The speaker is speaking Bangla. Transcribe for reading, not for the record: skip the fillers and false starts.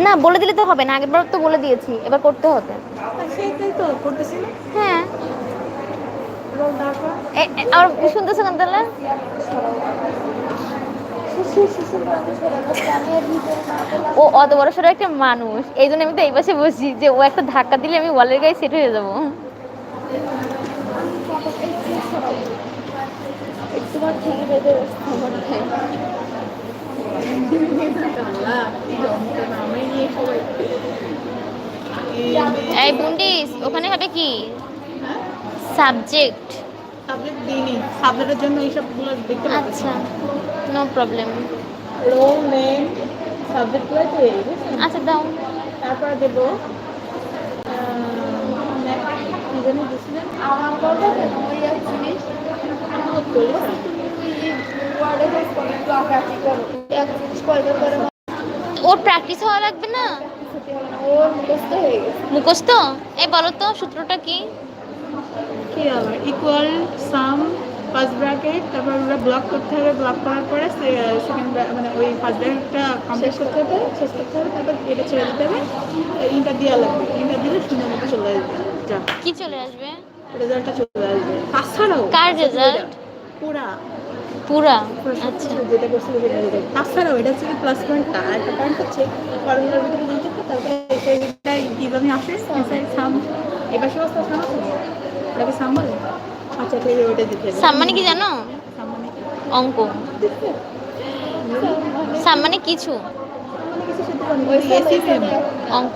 না বলে দিলে তো হবে না, আগেরবার তো বলে দিয়েছি, এবার করতে হবে। সেটাই তো করতেছি না। হ্যাঁ। রোল ঢাকা। আর শুনতেছো কেন তাহলে? ও অত বড় সড়ো একটা মানুষ, এই জন্য আমি তো এই পাশে বসি, যে ও একটা ধাক্কা দিলে আমি ওয়ালের গায়ে সেট হয়ে যাবো। তোমার ঠেঙে বেঁধে আমার ঠ্যাং। আল্লাহ, কি যন্ত্রণা, আমায় নিয়ে সবাই। এই বুন্ডিস, ওখানে হবে কি সাবজেক্ট? সাবজেক্ট দিইনি, সাবজেক্টের জন্য এইসবগুলো দেখতে পাচ্ছি। আচ্ছা, নো প্রবলেম। রোল নেম সাবজেক্টগুলো তো এই, বুঝছেন? আচ্ছা দাও। তারপরে দেবো কি জানি দিছিলেন আমার কথা কেন ওই এক জিনিস আমার করি ওয়ার্ডে একটু আঁকাআঁকি করো, এক জিনিস কয়টা করে ওর প্র্যাকটিস হওয়া লাগবে না? ওর মুখস্থ হয়ে গেছে। মুখস্থ? এই বলো তো সূত্রটা কি? কি আবার ইকুয়াল সাম ফার্স্ট ব্র্যাকেট, তারপর ওরা ব্লক করতে হবে, ব্লক করার পরে সেকেন্ড মানে ওই ফার্স্ট ব্র্যাকেটটা কমপ্লিট করতে হবে, শেষ করতে হবে, তারপর এটা ছেড়ে দিতে হবে, ইন্টার দেওয়া লাগবে, ইন্টার দিলে শূন্য মতো চলে আসবে, যা কি চলে আসবে? রেজাল্টটা চলে আসবে। তাছাড়াও কার রেজাল্ট? পুরা পুরা? পুরো আচ্ছা। সবকিছু যেটা করছে তাছাড়াও এটা হচ্ছে প্লাস পয়েন্টটা, আর একটা পয়েন্ট হচ্ছে ফর্মুলার ভিতরে জানতে হবে, তারপরে এটা কীভাবে আসে সাম, এবার সমস্ত সাম আছে ওটাকে সাম বলে। আচ্ছা ঠিক আছে, ওইটা দিতে হবে। সাম মানে কি জানো? সাম মানে কি? অঙ্ক। সাম মানে কিছু কিছু শুধু অঙ্ক।